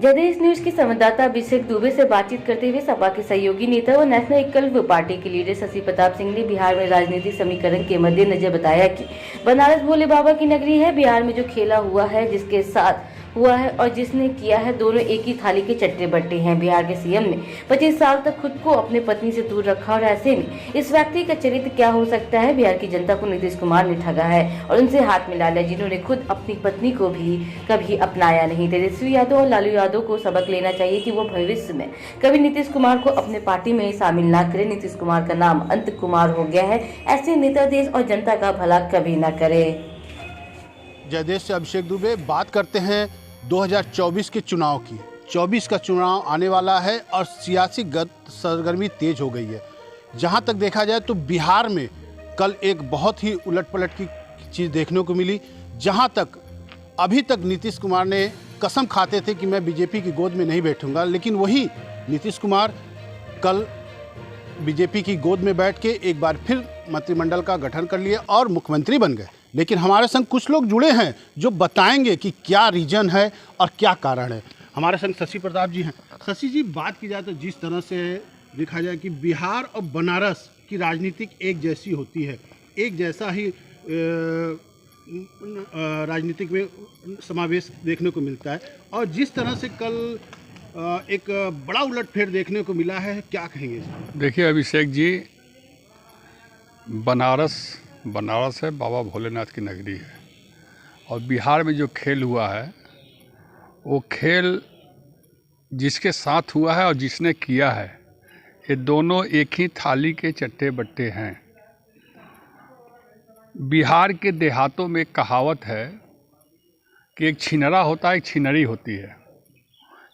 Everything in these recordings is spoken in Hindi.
जयदेश न्यूज के संवाददाता अभिषेक दुबे से बातचीत करते हुए सपा के सहयोगी नेता व नेशनल एकलव्य पार्टी के लीडर शशि प्रताप सिंह ने बिहार में राजनीतिक समीकरण के मद्देनजर बताया कि बनारस भोले बाबा की नगरी है। बिहार में जो खेला हुआ है, जिसके साथ हुआ है और जिसने किया है, दोनों एक ही थाली के चट्टे बट्टे हैं। बिहार के सीएम ने 25 साल तक खुद को अपने पत्नी से दूर रखा और ऐसे में इस व्यक्ति का चरित्र क्या हो सकता है। बिहार की जनता को नीतीश कुमार ने ठगा है और उनसे हाथ मिला लिया, जिन्होंने खुद अपनी पत्नी को भी कभी अपनाया नहीं। तेजस्वी यादव और लालू यादव को सबक लेना चाहिए कि वो भविष्य में कभी नीतीश कुमार को अपने पार्टी में शामिल ना करें। नीतीश कुमार का नाम अंत कुमार हो गया है। ऐसे नेता देश और जनता का भला कभी न करे। जयदेश से अभिषेक दुबे बात करते हैं 2024 के चुनाव की। 24 का चुनाव आने वाला है और सियासी सरगर्मी तेज हो गई है। जहां तक देखा जाए तो बिहार में कल एक बहुत ही उलटपलट की चीज़ देखने को मिली, जहां तक अभी तक नीतीश कुमार ने कसम खाते थे कि मैं बीजेपी की गोद में नहीं बैठूंगा, लेकिन वही नीतीश कुमार कल बीजेपी की गोद में बैठ के एक बार फिर मंत्रिमंडल का गठन कर लिया और मुख्यमंत्री बन गए। लेकिन हमारे संग कुछ लोग जुड़े हैं जो बताएंगे कि क्या रीजन है और क्या कारण है। हमारे संग शशि प्रताप जी हैं। शशि जी, बात की जाए तो जिस तरह से देखा जाए कि बिहार और बनारस की राजनीतिक एक जैसी होती है, एक जैसा ही राजनीतिक में समावेश देखने को मिलता है, और जिस तरह से कल एक बड़ा उलटफेर देखने को मिला है, क्या कहेंगे? देखिए अभिषेक जी, बनारस है, बाबा भोलेनाथ की नगरी है, और बिहार में जो खेल हुआ है वो खेल जिसके साथ हुआ है और जिसने किया है, ये दोनों एक ही थाली के चट्टे बट्टे हैं। बिहार के देहातों में एक कहावत है कि एक छिनरा होता है, एक छिनरी होती है।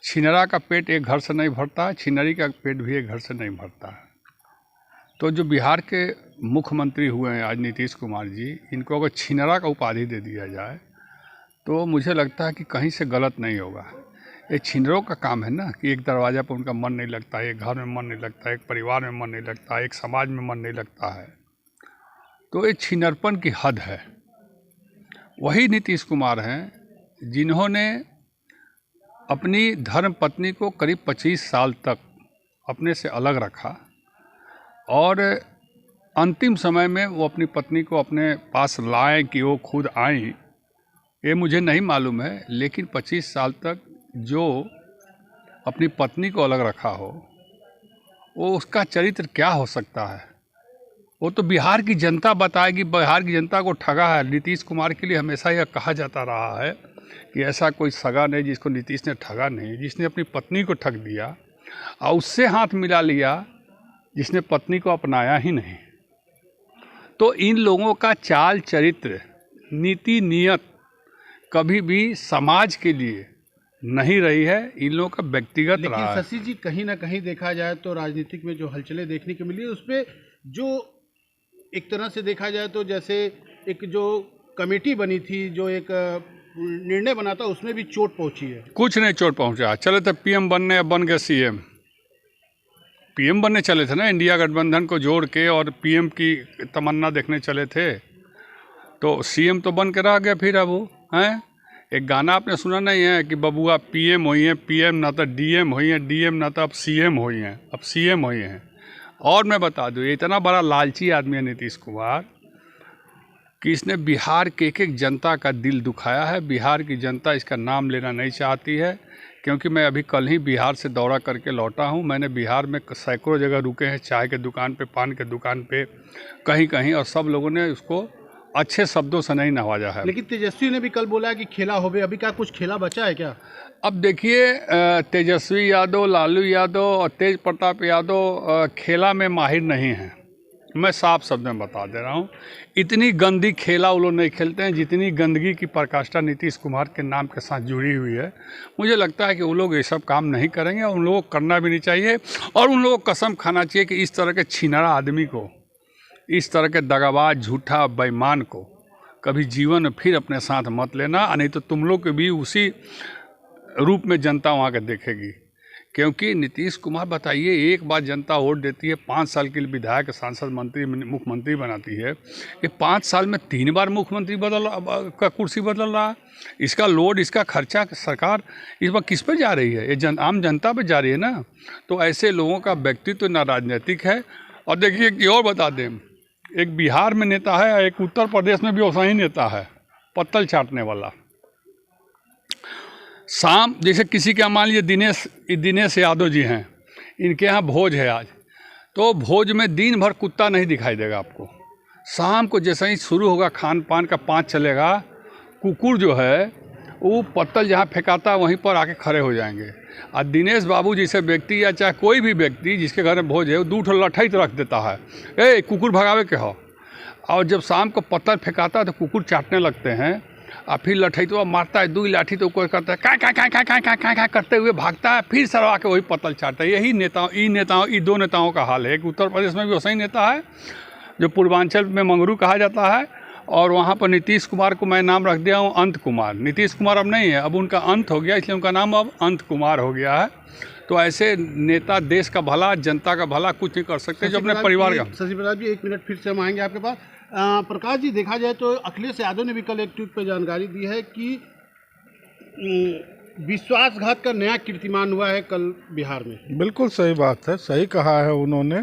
छिनरा का पेट एक घर से नहीं भरता है, छिनरी का पेट भी एक घर से नहीं भरता है। तो जो बिहार के मुख्यमंत्री हुए हैं आज नीतीश कुमार जी, इनको अगर छिनरा का उपाधि दे दिया जाए तो मुझे लगता है कि कहीं से गलत नहीं होगा। ये छिनरों का काम है ना कि एक दरवाज़ा पर उनका मन नहीं लगता, एक घर में मन नहीं लगता, एक परिवार में मन नहीं लगता, एक समाज में मन नहीं लगता है, तो ये छिनरपन की हद है। वही नीतीश कुमार हैं जिन्होंने अपनी धर्म पत्नी को करीब 25 साल तक अपने से अलग रखा और अंतिम समय में वो अपनी पत्नी को अपने पास लाएं कि वो खुद आएं, ये मुझे नहीं मालूम है। लेकिन 25 साल तक जो अपनी पत्नी को अलग रखा हो, वो उसका चरित्र क्या हो सकता है? वो तो बिहार की जनता बताएगी। बिहार की जनता को ठगा है। नीतीश कुमार के लिए हमेशा यह कहा जाता रहा है कि ऐसा कोई सगा नहीं जिसको नीतीश ने ठगा नहीं, जिसने अपनी पत्नी को ठग दिया और उससे हाथ मिला लिया जिसने पत्नी को अपनाया ही नहीं। तो इन लोगों का चाल चरित्र, नीति नियत कभी भी समाज के लिए नहीं रही है, इन लोगों का व्यक्तिगत रहा है। लेकिन शशि जी, कहीं ना कहीं देखा जाए तो राजनीतिक में जो हलचलें देखने को मिली, उसमें जो एक तरह से देखा जाए तो जैसे एक जो कमेटी बनी थी, जो एक निर्णय बना था, उसमें भी चोट पहुंची है। कुछ नहीं चोट पहुंचा। चले थे पीएम बनने, बन गए सीएम। पीएम बनने चले थे ना, इंडिया गठबंधन को जोड़ के, और पीएम की तमन्ना देखने चले थे, तो सीएम तो बन के रह गए। फिर अब वो हैं, एक गाना आपने सुना नहीं है कि बबुआ पीएम हुई हैं, पीएम ना तो डीएम हुई हैं, डीएम ना तो अब सीएम हुई हैं, अब सीएम हुई हैं। और मैं बता दूँ, ये इतना बड़ा लालची आदमी है नीतीश कुमार कि इसने बिहार के एक जनता का दिल दुखाया है। बिहार की जनता इसका नाम लेना नहीं चाहती है, क्योंकि मैं अभी कल ही बिहार से दौरा करके लौटा हूँ। मैंने बिहार में सैकड़ों जगह रुके हैं, चाय के दुकान पे, पान के दुकान पे, कहीं कहीं, और सब लोगों ने उसको अच्छे शब्दों से नहीं नवाजा है। लेकिन तेजस्वी ने भी कल बोला कि खेला हो गया। अभी क्या कुछ खेला बचा है क्या? अब देखिए, तेजस्वी यादव, लालू यादव और तेज प्रताप यादव खेला में माहिर नहीं हैं। मैं साफ शब्द में बता दे रहा हूँ। इतनी गंदी खेला वो लोग नहीं खेलते हैं जितनी गंदगी की पराकाष्ठा नीतीश कुमार के नाम के साथ जुड़ी हुई है। मुझे लगता है कि वो लोग ये सब काम नहीं करेंगे, और उन लोगों को करना भी नहीं चाहिए, और उन लोगों को कसम खाना चाहिए कि इस तरह के छिनरा आदमी को, इस तरह के दगाबाज, झूठा, बेईमान को कभी जीवन में फिर अपने साथ मत लेना, नहीं तो तुम लोग के भी उसी रूप में जनता वहाँ के देखेगी। क्योंकि नीतीश कुमार बताइए, एक बार जनता वोट देती है, 5 साल के लिए विधायक, सांसद, मंत्री, मुख्यमंत्री बनाती है। ये 5 साल में 3 बार मुख्यमंत्री का कुर्सी बदल रहा है। इसका लोड, इसका खर्चा सरकार इस बार किस पे जा रही है? ये आम जनता पे जा रही है ना। तो ऐसे लोगों का व्यक्तित्व ना राजनीतिक है। और देखिए कि और बता दें, एक बिहार में नेता है, एक उत्तर प्रदेश में भी वैसा ही नेता है, पत्तल चाटने वाला। शाम जैसे किसी के यहाँ मान लीजिए दिनेश यादव जी हैं, इनके यहाँ भोज है आज, तो भोज में दिन भर कुत्ता नहीं दिखाई देगा आपको। शाम को जैसे ही शुरू होगा खान पान का 5 चलेगा, कुकुर जो है वो पत्तल जहाँ फेंकाता है वहीं पर आके खड़े हो जाएंगे। और दिनेश बाबू जैसे व्यक्ति या चाहे कोई भी व्यक्ति जिसके घर में भोज है, वो 2 ठो लठई रख देता है, ए कुकुर भगावे के हो। और जब शाम को पत्थर फेंकाता है तो कुकुर चाटने लगते हैं, और फिर लठई तो मारता है, 2 लाठी तो कोई करता है, काय करते हुए भागता है, फिर सरवा के वही पत्तल चाटता है। यही इन 2 नेताओं का हाल है। एक उत्तर प्रदेश में भी वैसा ही नेता है जो पूर्वांचल में मंगरू कहा जाता है, और वहाँ पर नीतीश कुमार को मैं नाम रख दिया हूँ अंत कुमार। नीतीश कुमार अब नहीं है, अब उनका अंत हो गया, इसलिए उनका नाम अब अंत कुमार हो गया है। तो ऐसे नेता देश का भला, जनता का भला कुछ नहीं कर सकते जो अपने परिवार का। शशि प्रताप जी, 1 मिनट फिर से हम आएंगे आपके पास। प्रकाश जी, देखा जाए तो अखिलेश यादव ने भी कल एक ट्वीट पर जानकारी दी है कि विश्वासघात का नया कीर्तिमान हुआ है कल बिहार में। बिल्कुल सही बात है, सही कहा है उन्होंने।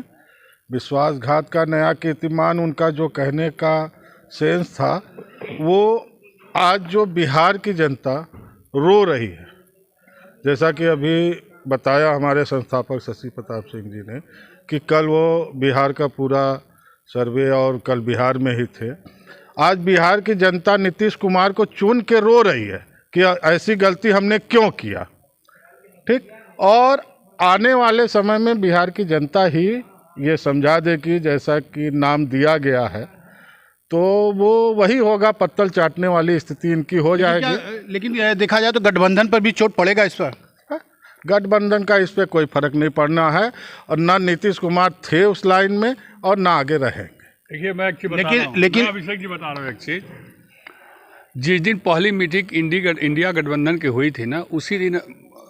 विश्वासघात का नया कीर्तिमान, उनका जो कहने का सेंस था, वो आज जो बिहार की जनता रो रही है, जैसा कि अभी बताया हमारे संस्थापक शशि प्रताप सिंह जी ने कि कल वो बिहार का पूरा सर्वे और कल बिहार में ही थे। आज बिहार की जनता नीतीश कुमार को चुन के रो रही है कि ऐसी गलती हमने क्यों किया। ठीक, और आने वाले समय में बिहार की जनता ही ये समझा देगी, जैसा कि नाम दिया गया है, तो वो वही होगा, पत्तल चाटने वाली स्थिति इनकी हो जाएगी। लेकिन देखा जाए तो गठबंधन पर भी चोट पड़ेगा इस पर। गठबंधन का इस पर कोई फर्क नहीं पड़ना है, और ना नीतीश कुमार थे उस लाइन में और ना आगे रहेंगे। देखिए, मैं एक चीज बता रहा हूं, मैं अभिषेक जी बता रहा हूँ एक चीज। जिस दिन पहली मीटिंग इंडिया गठबंधन की हुई थी ना,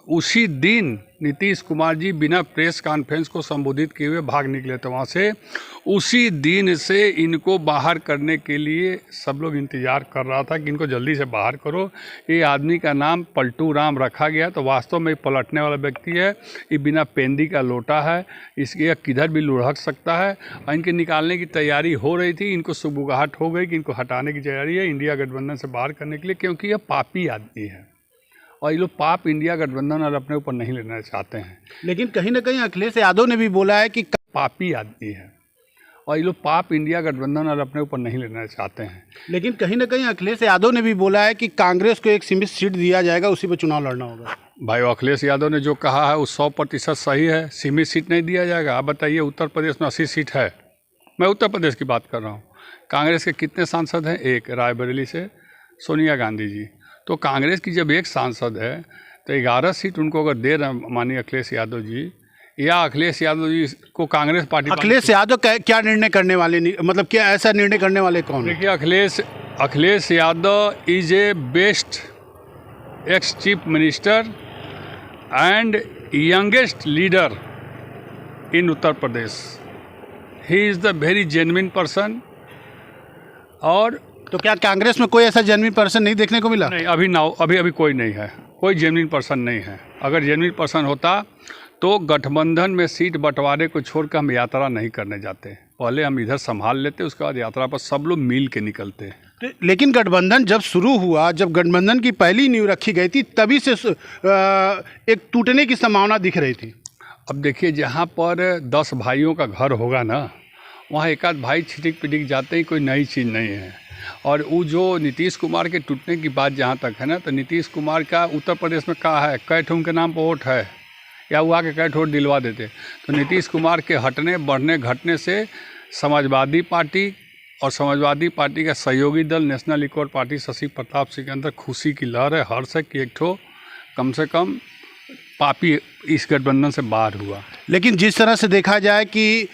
उसी दिन नीतीश कुमार जी बिना प्रेस कॉन्फ्रेंस को संबोधित किए हुए भाग निकले थे वहाँ से। उसी दिन से इनको बाहर करने के लिए सब लोग इंतज़ार कर रहा था कि इनको जल्दी से बाहर करो। ये आदमी का नाम पलटू राम रखा गया, तो वास्तव में पलटने वाला व्यक्ति है। ये बिना पेंदी का लोटा है, इसके किधर भी लुढ़क सकता है। और इनके निकालने की तैयारी हो रही थी, इनको सुबुगाहट हो गई कि इनको हटाने की तैयारी है इंडिया गठबंधन से बाहर करने के लिए, क्योंकि यह पापी आदमी है और ये लोग पाप इंडिया गठबंधन और अपने ऊपर नहीं लेना चाहते हैं। लेकिन कहीं ना कहीं अखिलेश यादव ने भी बोला है कि पापी आदमी है और ये लोग पाप इंडिया गठबंधन और अपने ऊपर नहीं लेना चाहते हैं। लेकिन कहीं ना कहीं अखिलेश यादव ने भी बोला है कि कांग्रेस को एक सीमित सीट दिया जाएगा, उसी पर चुनाव लड़ना होगा। भाई, अखिलेश यादव ने जो कहा है वो 100% सही है। सीमित सीट नहीं दिया जाएगा। आप बताइए, उत्तर प्रदेश में 80 सीट है। मैं उत्तर प्रदेश की बात कर रहा हूँ। कांग्रेस के कितने सांसद हैं? एक, रायबरेली से सोनिया गांधी जी। तो कांग्रेस की जब एक सांसद है तो 11 सीट उनको अगर दे रहे हैं माननीय अखिलेश यादव जी, या अखिलेश यादव जी को कांग्रेस पार्टी, अखिलेश यादव क्या निर्णय करने वाले, मतलब क्या ऐसा निर्णय करने वाले कौन? देखिए, Akhilesh Yadav is a best ex chief minister and youngest leader in Uttar Pradesh. He is the very genuine person. और तो क्या कांग्रेस में कोई ऐसा जेन्युइन पर्सन नहीं देखने को मिला? नहीं, अभी कोई नहीं है, कोई जेन्युइन पर्सन नहीं है। अगर जेन्युइन पर्सन होता तो गठबंधन में सीट बंटवारे को छोड़कर हम यात्रा नहीं करने जाते। पहले हम इधर संभाल लेते, उसके बाद यात्रा पर सब लोग मिल के निकलते। तो लेकिन गठबंधन जब शुरू हुआ, जब गठबंधन की पहली नींव रखी गई थी, तभी से एक टूटने की संभावना दिख रही थी। अब देखिए, जहाँ पर 10 भाइयों का घर होगा ना, वहाँ एक आध भाई छिटिक पिटिक जाते ही कोई नई चीज़ नहीं है। और वो जो नीतीश कुमार के टूटने की बात जहाँ तक है ना, तो नीतीश कुमार का उत्तर प्रदेश में कहा है, कैठ उनके नाम पर वोट है, या वो आके कैठ वोट दिलवा देते। तो नीतीश कुमार के हटने बढ़ने घटने से समाजवादी पार्टी और समाजवादी पार्टी का सहयोगी दल national equal party Shashi Pratap Singh के अंदर खुशी की लहर है, हर्ष है कि एक ठो कम से कम पापी इस गठबंधन से बाहर हुआ। लेकिन जिस तरह से देखा जाए कि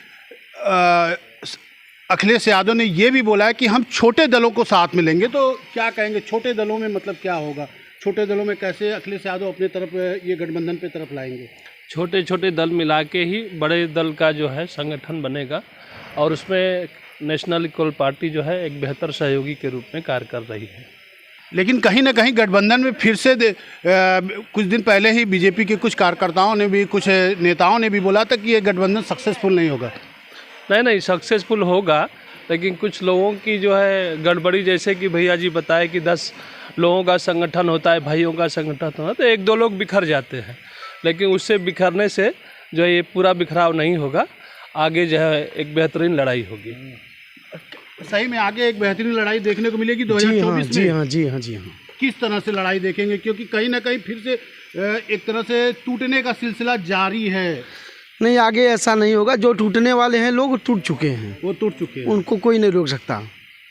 अखिलेश यादव ने ये भी बोला है कि हम छोटे दलों को साथ में लेंगे, तो क्या कहेंगे छोटे दलों में? मतलब क्या होगा छोटे दलों में? कैसे अखिलेश यादव अपने तरफ ये गठबंधन पे तरफ लाएंगे? छोटे छोटे दल मिला के ही बड़े दल का जो है संगठन बनेगा और उसमें नेशनल इक्वल पार्टी जो है एक बेहतर सहयोगी के रूप में कार्य कर रही है। लेकिन कहीं ना कहीं गठबंधन में फिर से कुछ दिन पहले ही बीजेपी के कुछ कार्यकर्ताओं ने भी, कुछ नेताओं ने भी बोला था कि ये गठबंधन सक्सेसफुल नहीं होगा। नहीं, सक्सेसफुल होगा, लेकिन कुछ लोगों की जो है गड़बड़ी, जैसे कि भैया जी बताए कि 10 लोगों का संगठन होता है, भाइयों का संगठन होता है, तो 1-2 लोग बिखर जाते हैं, लेकिन उससे बिखरने से जो है ये पूरा बिखराव नहीं होगा, आगे जो है एक बेहतरीन लड़ाई होगी। सही में आगे एक बेहतरीन लड़ाई देखने को मिलेगी 2024 में? जी हाँ। किस तरह से लड़ाई देखेंगे, क्योंकि कहीं ना कहीं फिर से एक तरह से टूटने का सिलसिला जारी है। नहीं, आगे ऐसा नहीं होगा। जो टूटने वाले हैं लोग टूट चुके हैं, वो टूट चुके हैं, उनको कोई नहीं रोक सकता।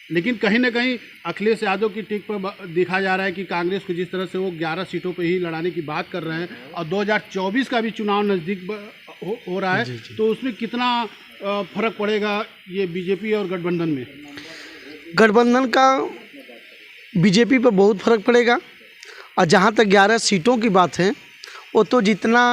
लेकिन कहीं ना कहीं अखिलेश यादव की टिक पर देखा जा रहा है कि कांग्रेस को जिस तरह से वो 11 सीटों पर ही लड़ाने की बात कर रहे हैं और 2024 का भी चुनाव नज़दीक हो रहा है, तो उसमें कितना फर्क पड़ेगा ये बीजेपी और गठबंधन में? गठबंधन का बीजेपी पर बहुत फर्क पड़ेगा। और जहाँ तक 11 सीटों की बात है, वो तो जितना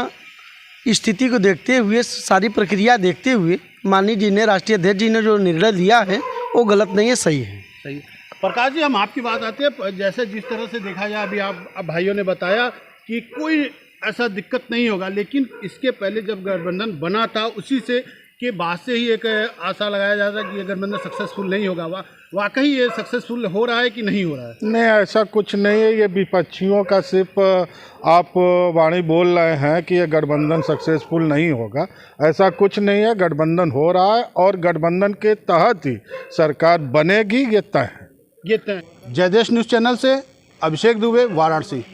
स्थिति को देखते हुए, सारी प्रक्रिया देखते हुए माननीय जी ने, राष्ट्रीय अध्यक्ष जी ने जो निर्णय लिया है वो गलत नहीं है, सही है। सही। प्रकाश जी, हम आपकी बात आते हैं, जैसे जिस तरह से देखा जाए, अभी आप भाइयों ने बताया कि कोई ऐसा दिक्कत नहीं होगा, लेकिन इसके पहले जब गठबंधन बना था उसी से के बाद से ही एक आशा लगाया जाता है कि ये गठबंधन सक्सेसफुल नहीं होगा। वाकई ये सक्सेसफुल हो रहा है कि नहीं हो रहा है? नहीं, ऐसा कुछ नहीं है। ये विपक्षियों का सिर्फ आप वाणी बोल रहे हैं कि ये गठबंधन सक्सेसफुल नहीं होगा, ऐसा कुछ नहीं है। गठबंधन हो रहा है और गठबंधन के तहत ही सरकार बनेगी, ये तय है। ये तय। जयदेश न्यूज़ चैनल से अभिषेक दुबे, वाराणसी।